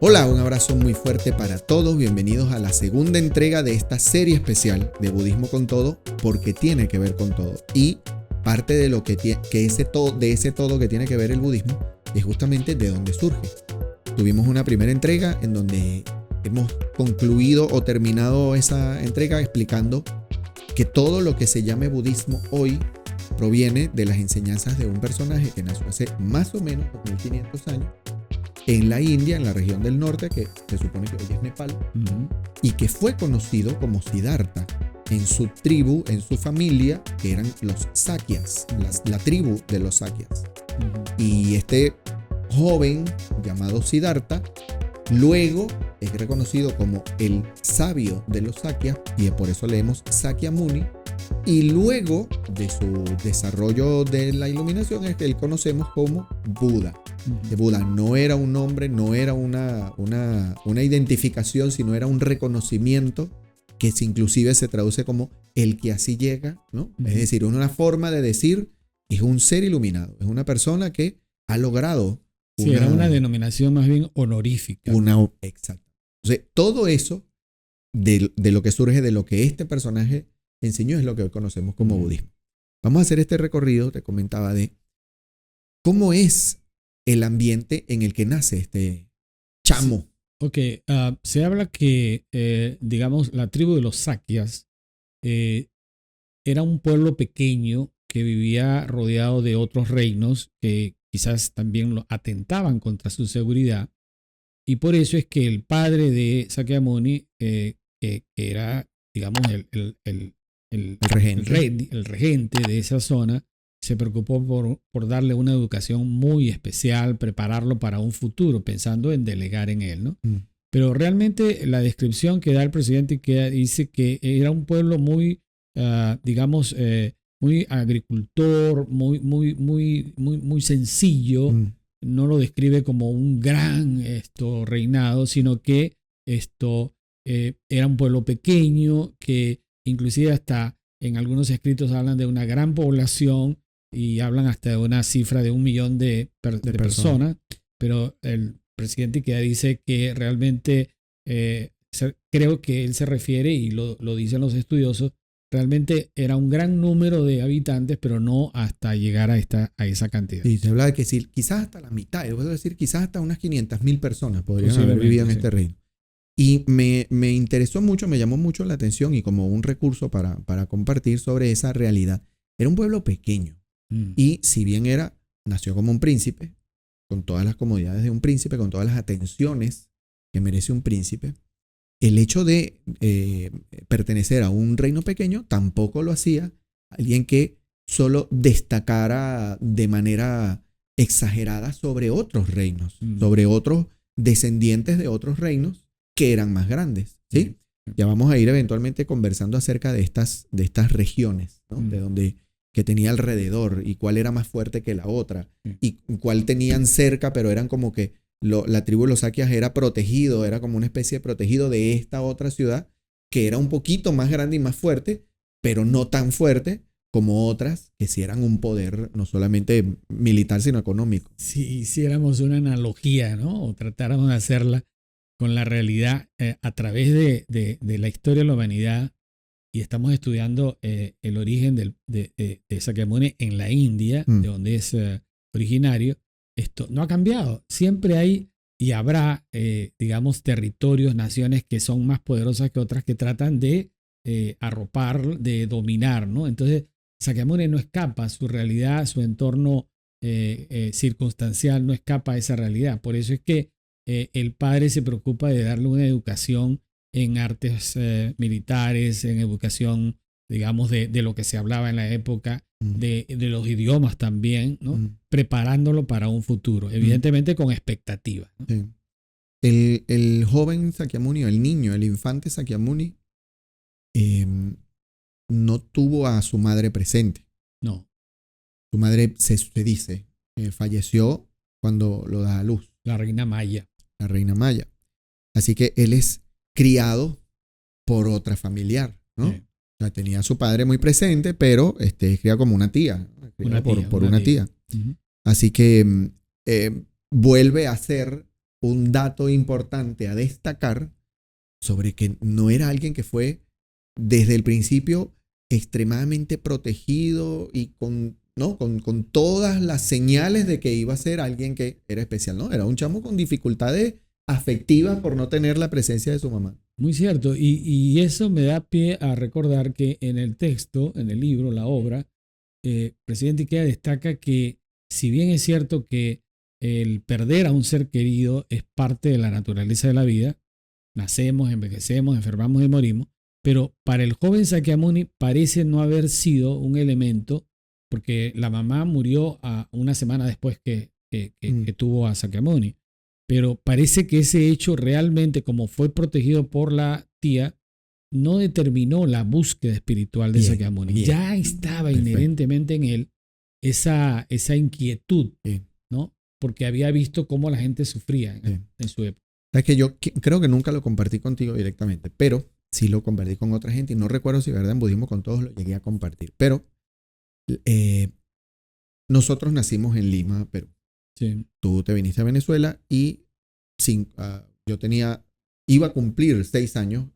Hola, un abrazo muy fuerte para todos. Bienvenidos a la segunda entrega de esta serie especial de Budismo con Todo, porque tiene que ver con todo. Y parte de lo que ese todo que tiene que ver el budismo es justamente de dónde surge. Tuvimos una primera entrega en donde hemos concluido o terminado esa entrega explicando que todo lo que se llame budismo hoy proviene de las enseñanzas de un personaje que nació hace más o menos 2500 años en la India, en la región del norte, que se supone que hoy es Nepal, y que fue conocido como Siddhartha en su tribu, en su familia, que eran los Sakyas, la tribu de los Sakyas. Y este joven llamado Siddhartha luego es reconocido como el sabio de los Sakyas, y por eso leemos Sakyamuni. Y luego de su desarrollo de la iluminación es que él conocemos como Buda. Que Buda no era un nombre, no era una identificación, sino era un reconocimiento que inclusive se traduce como el que así llega, ¿no? Es decir, una forma de decir es un ser iluminado, es una persona que ha logrado era una denominación más bien honorífica. Exacto. Entonces, todo eso de lo que surge de lo que este personaje enseñó es lo que hoy conocemos como budismo. Vamos a hacer este recorrido, te comentaba, de cómo es el ambiente en el que nace este chamo. Ok, se habla que, digamos, la tribu de los Sakyas era un pueblo pequeño que vivía rodeado de otros reinos que quizás también lo atentaban contra su seguridad. Y por eso es que el padre de Sakyamuni, que era, digamos, el regente de esa zona, se preocupó por darle una educación muy especial, prepararlo para un futuro, pensando en delegar en él, ¿no? Pero realmente la descripción que da el presidente dice que era un pueblo muy, digamos, muy agricultor, muy sencillo. No lo describe como un gran reinado, sino que era un pueblo pequeño que inclusive hasta en algunos escritos hablan de una gran población y hablan hasta de una cifra de 1 millón de personas, pero el presidente Ikeda dice que realmente creo que él se refiere, y lo dicen los estudiosos, realmente era un gran número de habitantes, pero no hasta llegar a esa cantidad. Sí, se habla de que quizás hasta la mitad, yo puedo decir quizás hasta unas 500.000 personas podrían haber vivido en este reino. Y me interesó mucho, me llamó mucho la atención, y como un recurso para compartir sobre esa realidad. Era un pueblo pequeño. Y si bien nació como un príncipe, con todas las comodidades de un príncipe, con todas las atenciones que merece un príncipe, el hecho de pertenecer a un reino pequeño tampoco lo hacía alguien que solo destacara de manera exagerada sobre otros reinos, sobre otros descendientes de otros reinos que eran más grandes, ¿sí? Ya vamos a ir eventualmente conversando acerca de estas regiones, ¿no? De donde que tenía alrededor y cuál era más fuerte que la otra y cuál tenían cerca, pero eran como que la tribu de los Sakyas era protegido, era como una especie de protegido de esta otra ciudad que era un poquito más grande y más fuerte, pero no tan fuerte como otras que sí eran un poder no solamente militar sino económico. Si hiciéramos una analogía, ¿no? O tratáramos de hacerla con la realidad a través de la historia de la humanidad, y estamos estudiando el origen de Sakyamuni en la India, de donde es originario. Esto no ha cambiado. Siempre hay y habrá, digamos, territorios, naciones que son más poderosas que otras, que tratan de arropar, de dominar, ¿no? Entonces, Sakyamuni no escapa, su realidad, su entorno circunstancial no escapa a esa realidad. Por eso es que el padre se preocupa de darle una educación en artes militares, en educación, digamos, de lo que se hablaba en la época, de los idiomas también, ¿no? Preparándolo para un futuro, evidentemente con expectativa, ¿no? Sí. El joven Sakyamuni, el niño, el infante Sakyamuni, no tuvo a su madre presente. No. Su madre, se dice, falleció cuando lo da a luz. La reina Maya. La reina Maya. Así que él es criado por otra familiar, ¿no? Sí. O sea, tenía a su padre muy presente, pero es criado como una tía. Por una tía. Así que vuelve a ser un dato importante a destacar sobre que no era alguien que fue desde el principio extremadamente protegido y con todas las señales de que iba a ser alguien que era especial, ¿no? Era un chamo con dificultades afectivas por no tener la presencia de su mamá. Muy cierto. Y eso me da pie a recordar que en el texto, en el libro, la obra, Presidente Ikea destaca que si bien es cierto que el perder a un ser querido es parte de la naturaleza de la vida, nacemos, envejecemos, enfermamos y morimos, pero para el joven Sakyamuni parece no haber sido un elemento, porque la mamá murió una semana después que tuvo a Sakyamuni, pero parece que ese hecho realmente, como fue protegido por la tía, no determinó la búsqueda espiritual de Sakyamuni. Bien. Ya estaba inherentemente en él esa inquietud, ¿no? Porque había visto cómo la gente sufría en su época. Es que yo creo que nunca lo compartí contigo directamente, pero sí lo compartí con otra gente y no recuerdo si verdad en Budismo con Todos lo llegué a compartir. Pero nosotros nacimos en Lima, Perú. Sí. Tú te viniste a Venezuela y yo iba a cumplir 6 años,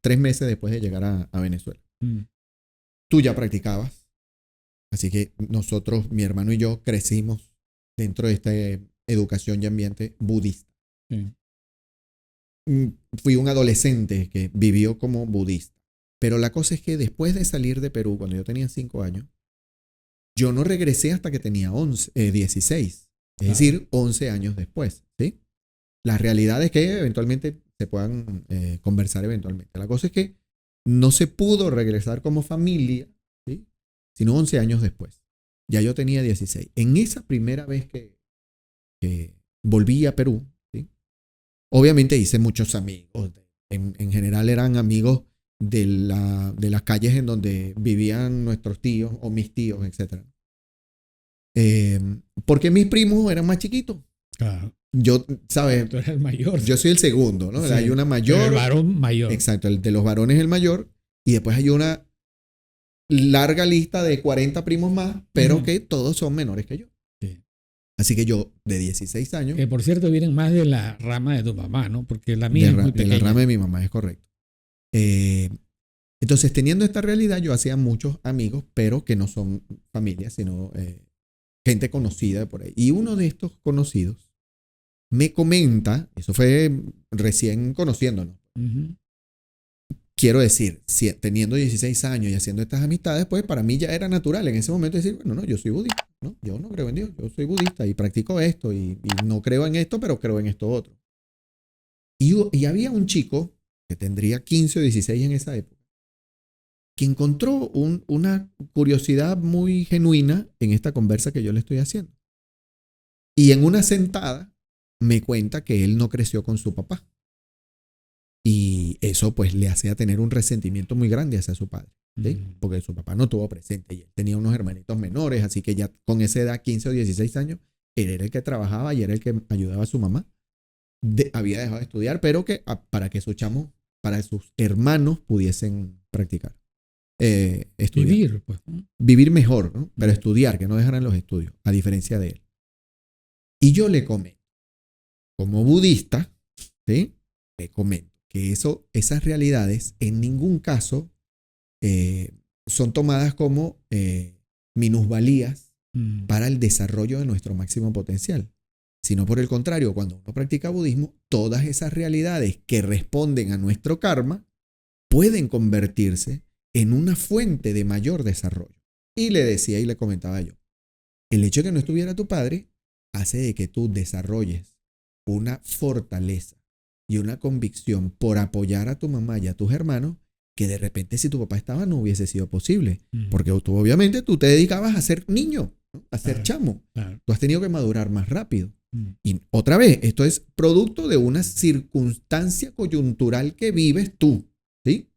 3 meses después de llegar a Venezuela. Tú ya practicabas, así que nosotros, mi hermano y yo, crecimos dentro de esta educación y ambiente budista. Sí. Fui un adolescente que vivió como budista. Pero la cosa es que después de salir de Perú, cuando yo tenía 5 años, yo no regresé hasta que tenía 16. Es decir, 11 años después. ¿Sí? La realidad es que eventualmente se puedan conversar eventualmente. La cosa es que no se pudo regresar como familia, ¿sí? Sino 11 años después. Ya yo tenía 16. En esa primera vez que volví a Perú, obviamente hice muchos amigos. En general eran amigos de las calles en donde vivían nuestros tíos o mis tíos, etc. Porque mis primos eran más chiquitos. Claro. Yo, ¿sabes? Tú eres el mayor. Yo soy el segundo, ¿no? Sí. Hay una mayor. El varón mayor. Exacto, el de los varones es el mayor. Y después hay una larga lista de 40 primos más, pero que todos son menores que yo. Así que yo, de 16 años... Que por cierto vienen más de la rama de tu mamá, ¿no? Porque la mía es muy pequeña. De la rama de mi mamá, es correcto. Entonces, teniendo esta realidad, yo hacía muchos amigos, pero que no son familia, sino gente conocida por ahí. Y uno de estos conocidos me comenta, eso fue recién conociéndonos. Quiero decir, teniendo 16 años y haciendo estas amistades, pues para mí ya era natural en ese momento decir, bueno, no, yo soy budista, ¿no? Yo no creo en Dios, yo soy budista y practico esto y no creo en esto, pero creo en esto otro. Y había un chico que tendría 15 o 16 en esa época, que encontró una curiosidad muy genuina en esta conversa que yo le estoy haciendo. Y en una sentada me cuenta que él no creció con su papá. Y eso pues le hacía tener un resentimiento muy grande hacia su padre, ¿sí? Porque su papá no estuvo presente y él tenía unos hermanitos menores, así que ya con esa edad, 15 o 16 años, él era el que trabajaba y era el que ayudaba a su mamá. Había dejado de estudiar, pero que para que para sus hermanos pudiesen practicar. Estudiar. Vivir mejor, ¿no? Pero estudiar, que no dejaran los estudios, a diferencia de él. Y yo le comento, como budista, ¿sí? Le comento que esas realidades en ningún caso son tomadas como minusvalías para el desarrollo de nuestro máximo potencial, sino por el contrario, cuando uno practica budismo, todas esas realidades que responden a nuestro karma pueden convertirse en una fuente de mayor desarrollo. Y le decía y le comentaba yo, el hecho de que no estuviera tu padre hace de que tú desarrolles una fortaleza y una convicción por apoyar a tu mamá y a tus hermanos que de repente si tu papá estaba no hubiese sido posible. Porque tú obviamente tú te dedicabas a ser niño, ¿no? A ser chamo. Tú has tenido que madurar más rápido. Y otra vez, esto es producto de una circunstancia coyuntural que vives tú, ¿sí?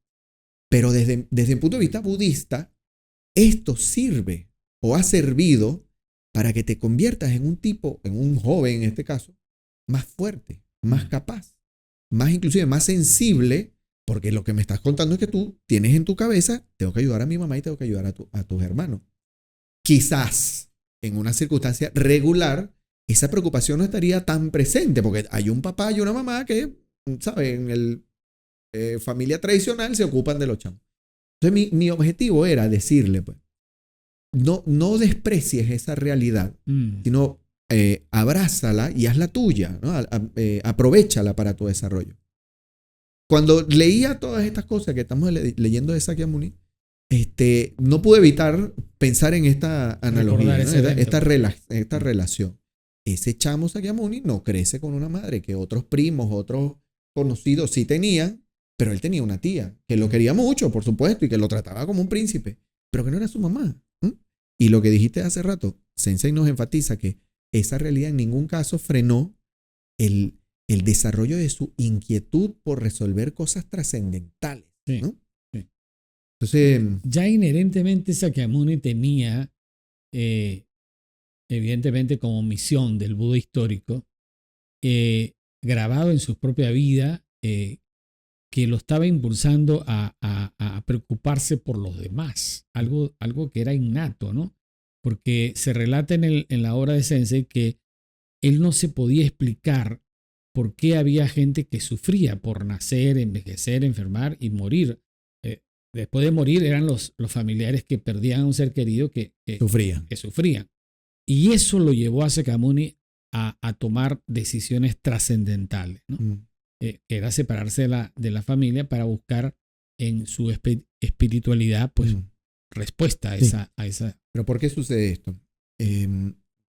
Pero desde el punto de vista budista, esto sirve o ha servido para que te conviertas en un joven en este caso, más fuerte, más capaz, más inclusive más sensible, porque lo que me estás contando es que tú tienes en tu cabeza, tengo que ayudar a mi mamá y tengo que ayudar a tus hermanos. Quizás en una circunstancia regular, esa preocupación no estaría tan presente, porque hay un papá y una mamá que, ¿sabes? En el familia tradicional se ocupan de los chamos. Entonces mi objetivo era decirle, pues, no desprecies esa realidad, sino abrázala y hazla tuya, ¿no? Aprovéchala para tu desarrollo. Cuando leía todas estas cosas que estamos leyendo de Sakyamuni, no pude evitar pensar en esta analogía, ¿no? esta relación. Ese chamo Sakyamuni no crece con una madre que otros primos, otros conocidos sí tenían, pero él tenía una tía que lo quería mucho, por supuesto, y que lo trataba como un príncipe, pero que no era su mamá. Y lo que dijiste hace rato, Sensei nos enfatiza que esa realidad en ningún caso frenó el desarrollo de su inquietud por resolver cosas trascendentales, sí, ¿no? sí. Entonces, ya inherentemente Sakyamuni tenía, evidentemente como misión del Buda histórico, grabado en su propia vida, que lo estaba impulsando a preocuparse por los demás, algo que era innato, ¿no? Porque se relata en la obra de Sensei que él no se podía explicar por qué había gente que sufría por nacer, envejecer, enfermar y morir. Después de morir eran los familiares que perdían a un ser querido que sufrían. Y eso lo llevó a Sakyamuni a tomar decisiones trascendentales, ¿no? Que era separarse de la familia para buscar en su espiritualidad pues respuesta a esa. Pero ¿por qué sucede esto?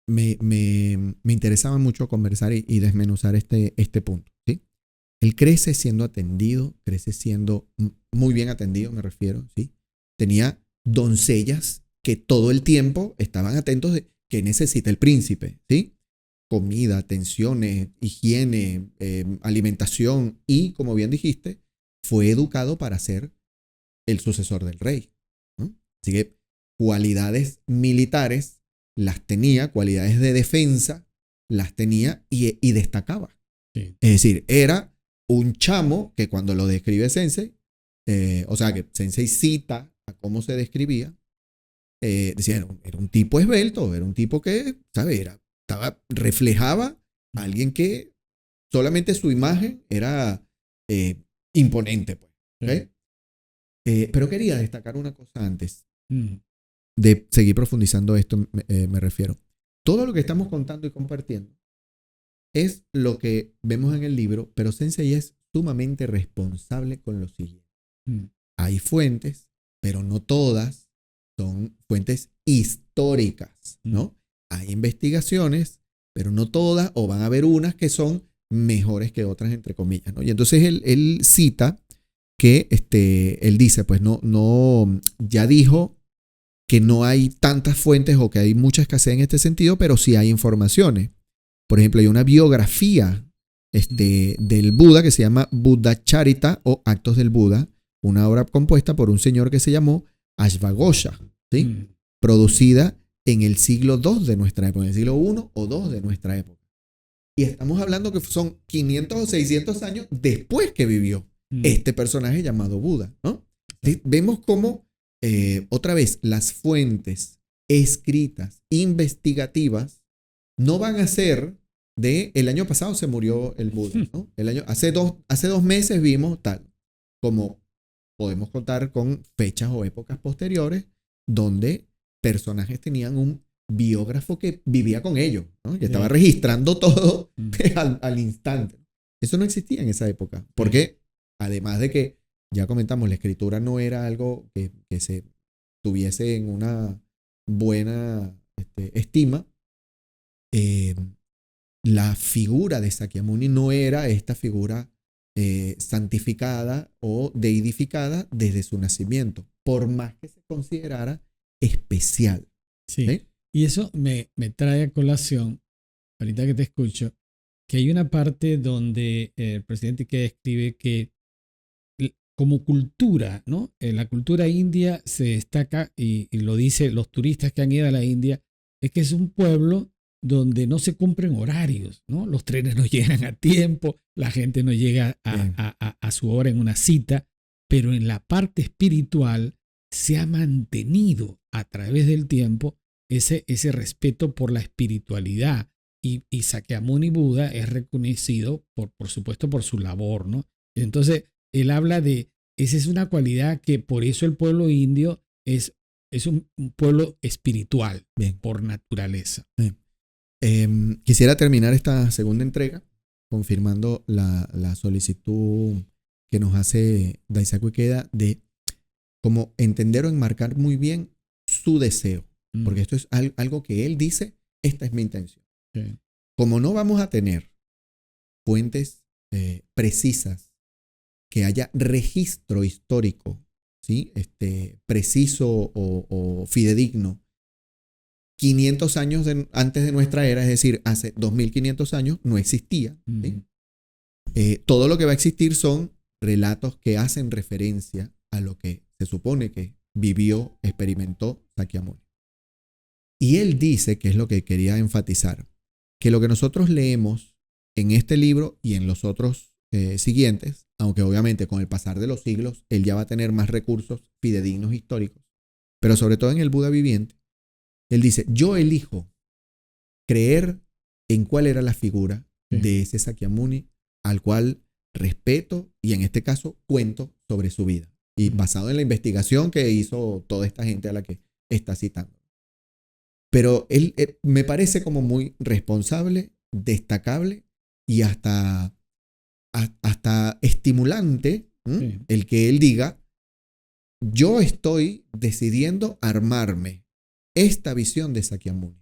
Me interesaba mucho conversar y desmenuzar este punto, ¿sí? Él crece siendo atendido, crece siendo muy bien atendido, me refiero, ¿sí? Tenía doncellas que todo el tiempo estaban atentos de qué necesita el príncipe, ¿sí? Comida, atenciones, higiene, alimentación y, como bien dijiste, fue educado para ser el sucesor del rey, ¿no? Así que cualidades militares las tenía, cualidades de defensa las tenía y destacaba. Sí. Es decir, era un chamo que cuando lo describe Sensei, o sea que Sensei cita a cómo se describía, decía, era un tipo esbelto, era un tipo que, ¿sabes? Reflejaba a alguien que solamente su imagen era imponente, pues. ¿Okay? Pero quería destacar una cosa antes de seguir profundizando esto, me refiero. Todo lo que estamos contando y compartiendo es lo que vemos en el libro, pero Sensei es sumamente responsable con lo siguiente. Hay fuentes, pero no todas son fuentes históricas, ¿no? Hay investigaciones, pero no todas, o van a haber unas que son mejores que otras, entre comillas, ¿no? Y entonces él cita que él dice, pues ya dijo que no hay tantas fuentes o que hay mucha escasez en este sentido, pero sí hay informaciones. Por ejemplo, hay una biografía del Buda que se llama Buddhacharita o Actos del Buda, una obra compuesta por un señor que se llamó Ashvaghosha, ¿sí? Producida en el siglo II de nuestra época, en el siglo I o II de nuestra época. Y estamos hablando que son 500 o 600 años después que vivió este personaje llamado Buda, ¿no? ¿Sí? Vemos cómo, otra vez, las fuentes escritas, investigativas, no van a ser de el año pasado se murió el Buda, ¿no? Hace dos meses vimos tal, como podemos contar con fechas o épocas posteriores donde personajes tenían un biógrafo que vivía con ellos, ¿no? Que estaba registrando todo al instante. Eso no existía en esa época, porque además de que, ya comentamos, la escritura no era algo que se tuviese en una buena estima. La figura de Sakyamuni no era esta figura santificada o deidificada desde su nacimiento, por más que se considerara especial. Sí. Y eso me trae a colación, ahorita que te escucho, que hay una parte donde el presidente Ikeda escribe que como cultura, ¿no? La cultura india se destaca, y lo dice los turistas que han ido a la India, es que es un pueblo donde no se cumplen horarios, ¿no? Los trenes no llegan a tiempo, la gente no llega a su hora en una cita, pero en la parte espiritual se ha mantenido a través del tiempo ese respeto por la espiritualidad Y Sakyamuni Buda es reconocido, por supuesto, por su labor, ¿no? Entonces, él habla de, esa es una cualidad que por eso el pueblo indio es un pueblo espiritual, Bien, por naturaleza. bien. Quisiera terminar esta segunda entrega confirmando la solicitud que nos hace Daisaku Ikeda de como entender o enmarcar muy bien su deseo, porque esto es algo que él dice, esta es mi intención. Sí. Como no vamos a tener fuentes precisas, que haya registro histórico, ¿sí? Preciso o fidedigno, 500 años antes de nuestra era, es decir, hace 2500 años, no existía. ¿Sí? Todo lo que va a existir son relatos que hacen referencia a lo que se supone que vivió, experimentó Sakyamuni. Y él dice, que es lo que quería enfatizar, que lo que nosotros leemos en este libro y en los otros siguientes, aunque obviamente con el pasar de los siglos, él ya va a tener más recursos fidedignos históricos, pero sobre todo en el Buda viviente, él dice, yo elijo creer en cuál era la figura de ese Sakyamuni al cual respeto y en este caso cuento sobre su vida. Y basado en la investigación que hizo toda esta gente a la que está citando. Pero él me parece como muy responsable, destacable y hasta estimulante el que él diga, yo estoy decidiendo armarme esta visión de Sakyamuni.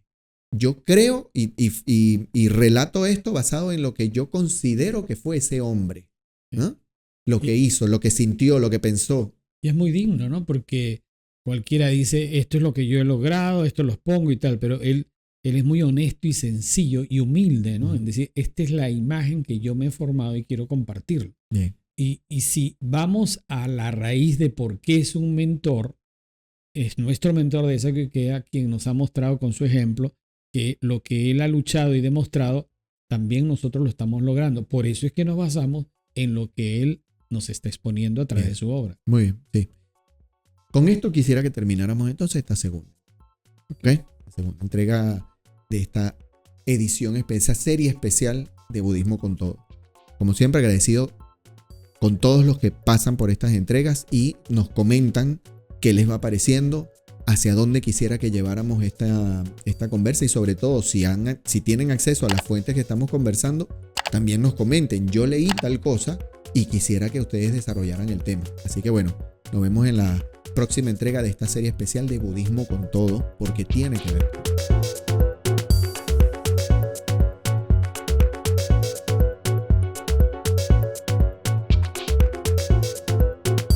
Yo creo y relato esto basado en lo que yo considero que fue ese hombre, ¿no? Lo que hizo, lo que sintió, lo que pensó. Y es muy digno, ¿no? Porque cualquiera dice, esto es lo que yo he logrado, esto los pongo y tal, pero él es muy honesto y sencillo y humilde, ¿no? En decir, esta es la imagen que yo me he formado y quiero compartirlo. Bien. Y si vamos a la raíz de por qué es un mentor, es nuestro mentor de Daisaku Ikeda quien nos ha mostrado con su ejemplo que lo que él ha luchado y demostrado, también nosotros lo estamos logrando. Por eso es que nos basamos en lo que él nos está exponiendo a través de su obra. Muy bien, sí. Con esto quisiera que termináramos entonces esta segunda. ¿Ok? La segunda entrega de esta edición especial, serie especial de Budismo con Todo. Como siempre, agradecido con todos los que pasan por estas entregas y nos comentan qué les va pareciendo, hacia dónde quisiera que lleváramos esta conversa y sobre todo si tienen acceso a las fuentes que estamos conversando, también nos comenten. Yo leí tal cosa y quisiera que ustedes desarrollaran el tema. Así que bueno, nos vemos en la próxima entrega de esta serie especial de Budismo con Todo, porque tiene que ver.